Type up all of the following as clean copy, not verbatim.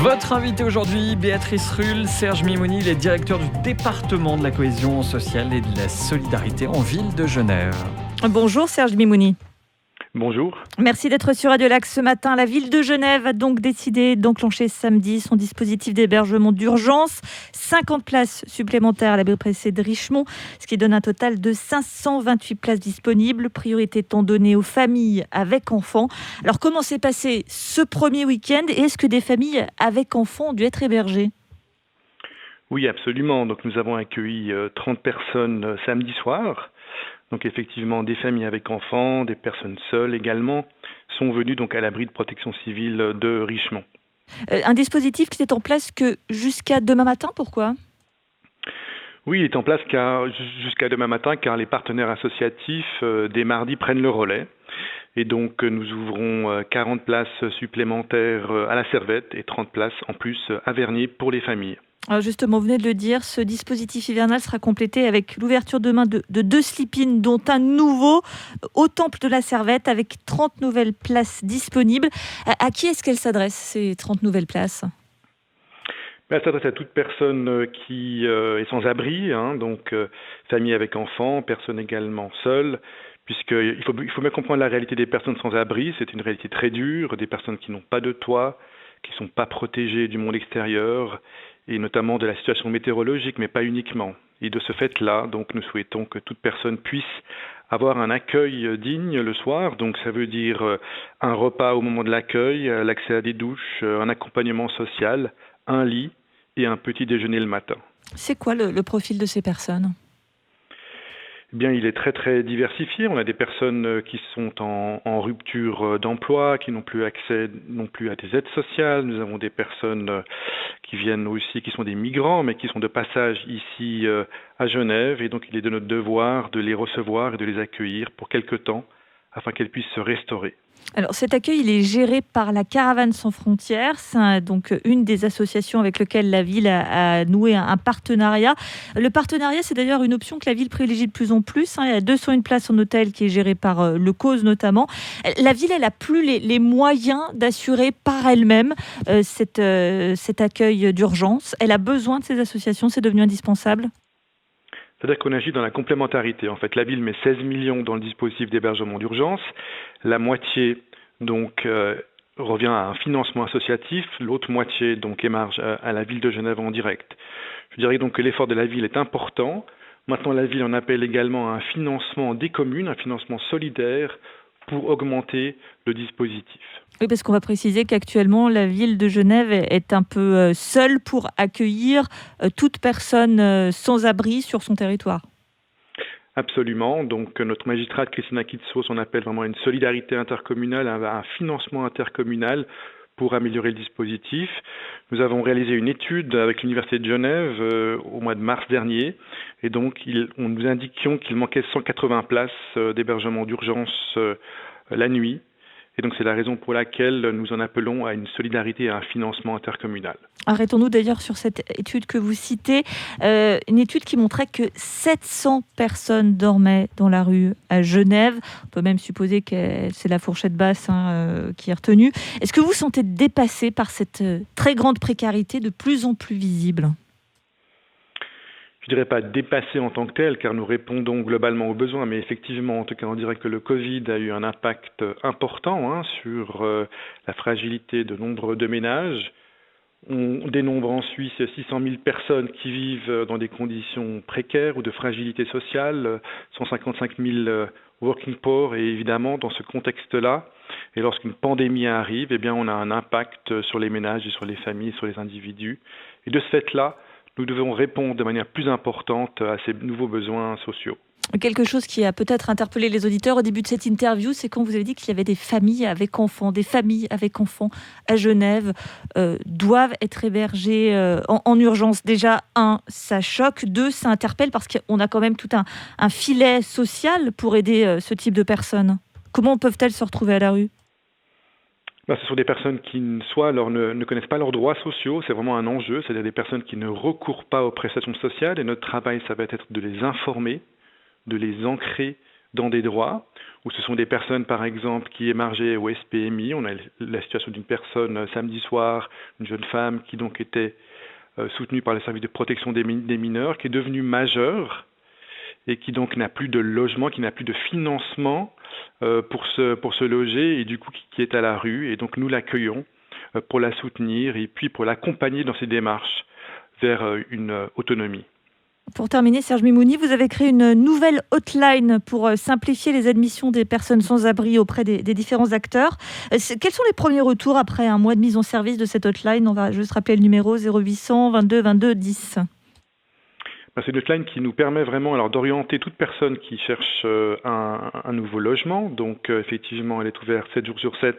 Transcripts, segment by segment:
Votre invité aujourd'hui, Béatrice Rulle, Serge Mimouni, il est directeur du département de la cohésion sociale et de la solidarité en ville de Genève. Bonjour Serge Mimouni. Bonjour. Merci d'être sur Radio Lac ce matin. La ville de Genève a donc décidé d'enclencher samedi son dispositif d'hébergement d'urgence. 50 places supplémentaires à l'abri pressé de Richemont, ce qui donne un total de 528 places disponibles. Priorité étant donnée aux familles avec enfants. Alors comment s'est passé ce premier week-end et est-ce que des familles avec enfants ont dû être hébergées ? Oui, absolument. Donc nous avons accueilli 30 personnes samedi soir. Donc effectivement, des familles avec enfants, des personnes seules également, sont venues donc à l'abri de protection civile de Richemont. Un dispositif qui n'est en place que jusqu'à demain matin, pourquoi ? Oui, il est en place jusqu'à demain matin car les partenaires associatifs dès mardi prennent le relais. Et donc nous ouvrons 40 places supplémentaires à la Servette et 30 places en plus à Vernier pour les familles. Alors justement, vous venez de le dire, ce dispositif hivernal sera complété avec l'ouverture demain de 2 sleep-in, dont un nouveau au Temple de la Servette, avec 30 nouvelles places disponibles. À qui est-ce qu'elles s'adressent, ces 30 nouvelles places ? Elle s'adresse à toute personne qui est sans abri, donc famille avec enfants, personnes également seules, puisqu'il faut bien comprendre la réalité des personnes sans abri. C'est une réalité très dure, des personnes qui n'ont pas de toit, qui ne sont pas protégées du monde extérieur, et notamment de la situation météorologique, mais pas uniquement. Et de ce fait-là, donc, nous souhaitons que toute personne puisse avoir un accueil digne le soir. Donc, ça veut dire un repas au moment de l'accueil, l'accès à des douches, un accompagnement social, un lit et un petit déjeuner le matin. C'est quoi le profil de ces personnes ? Eh bien, il est très très diversifié. On a des personnes qui sont en rupture d'emploi, qui n'ont plus accès non plus à des aides sociales. Nous avons des personnes qui viennent aussi, qui sont des migrants, mais qui sont de passage ici à Genève. Et donc, il est de notre devoir de les recevoir et de les accueillir pour quelque temps, afin qu'elles puissent se restaurer. Alors cet accueil, il est géré par la Caravane sans frontières. C'est donc une des associations avec lesquelles la ville a noué un partenariat. Le partenariat, c'est d'ailleurs une option que la ville privilégie de plus en plus. Il y a 201 places en hôtel qui est gérée par le CAUSE notamment. La ville, elle n'a plus les moyens d'assurer par elle-même cet accueil d'urgence. Elle a besoin de ces associations, c'est devenu indispensable. C'est-à-dire qu'on agit dans la complémentarité. En fait, la ville met 16 millions dans le dispositif d'hébergement d'urgence. La moitié, donc, revient à un financement associatif. L'autre moitié, donc, émarge à la ville de Genève en direct. Je dirais donc que l'effort de la ville est important. Maintenant, la ville en appelle également à un financement des communes, un financement solidaire pour augmenter le dispositif. Oui, parce qu'on va préciser qu'actuellement, la ville de Genève est un peu seule pour accueillir toute personne sans abri sur son territoire. Absolument. Donc, notre magistrate Christina Kitsos, on appelle vraiment une solidarité intercommunale, un financement intercommunal pour améliorer le dispositif. Nous avons réalisé une étude avec l'Université de Genève au mois de mars dernier. Et donc, on nous indiquions qu'il manquait 180 places d'hébergement d'urgence la nuit. Et donc, c'est la raison pour laquelle nous en appelons à une solidarité et à un financement intercommunal. Arrêtons-nous d'ailleurs sur cette étude que vous citez, une étude qui montrait que 700 personnes dormaient dans la rue à Genève. On peut même supposer que c'est la fourchette basse qui est retenue. Est-ce que vous vous sentez dépassé par cette très grande précarité de plus en plus visible ? Je ne dirais pas dépassé en tant que tel, car nous répondons globalement aux besoins, mais effectivement, en tout cas, on dirait que le Covid a eu un impact important sur la fragilité de nombre de ménages. On dénombre en Suisse 600 000 personnes qui vivent dans des conditions précaires ou de fragilité sociale, 155 000 working poor, et évidemment, dans ce contexte-là, et lorsqu'une pandémie arrive, eh bien, on a un impact sur les ménages et sur les familles, sur les individus. Et de ce fait-là, nous devons répondre de manière plus importante à ces nouveaux besoins sociaux. Quelque chose qui a peut-être interpellé les auditeurs au début de cette interview, c'est quand vous avez dit qu'il y avait des familles avec enfants. Des familles avec enfants à Genève doivent être hébergées en urgence. Déjà, 1, ça choque. 2, ça interpelle parce qu'on a quand même tout un filet social pour aider ce type de personnes. Comment peuvent-elles se retrouver à la rue ? Ce sont des personnes qui ne connaissent pas leurs droits sociaux, c'est vraiment un enjeu, c'est-à-dire des personnes qui ne recourent pas aux prestations sociales, et notre travail, ça va être de les informer, de les ancrer dans des droits, où ce sont des personnes, par exemple, qui émargeaient au SPMI. On a la situation d'une personne samedi soir, une jeune femme qui donc était soutenue par le service de protection des mineurs, qui est devenue majeure et qui donc n'a plus de logement, qui n'a plus de financement pour se loger et du coup qui est à la rue. Et donc nous l'accueillons pour la soutenir et puis pour l'accompagner dans ses démarches vers une autonomie. Pour terminer, Serge Mimouni, vous avez créé une nouvelle hotline pour simplifier les admissions des personnes sans abri auprès des différents acteurs. Quels sont les premiers retours après un mois de mise en service de cette hotline? On va juste rappeler le numéro 0800 22 22 10. C'est une hotline qui nous permet vraiment d'orienter toute personne qui cherche un nouveau logement. Donc effectivement, elle est ouverte 7 jours sur 7,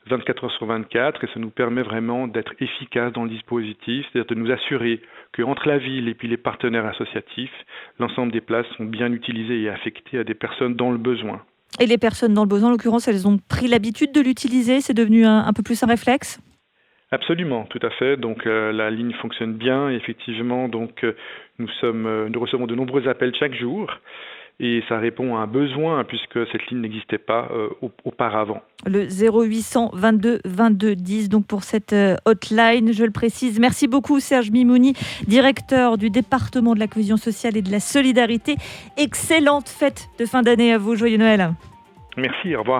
24 heures sur 24, et ça nous permet vraiment d'être efficace dans le dispositif, c'est-à-dire de nous assurer qu'entre la ville et puis les partenaires associatifs, l'ensemble des places sont bien utilisées et affectées à des personnes dans le besoin. Et les personnes dans le besoin, en l'occurrence, elles ont pris l'habitude de l'utiliser? C'est devenu un peu plus un réflexe? Absolument, tout à fait. Donc la ligne fonctionne bien. Et effectivement, donc nous recevons de nombreux appels chaque jour. Et ça répond à un besoin puisque cette ligne n'existait pas auparavant. Le 0800 22 22 10, donc pour cette hotline, je le précise. Merci beaucoup Serge Mimouni, directeur du département de la cohésion sociale et de la solidarité. Excellente fête de fin d'année à vous, joyeux Noël. Merci, au revoir.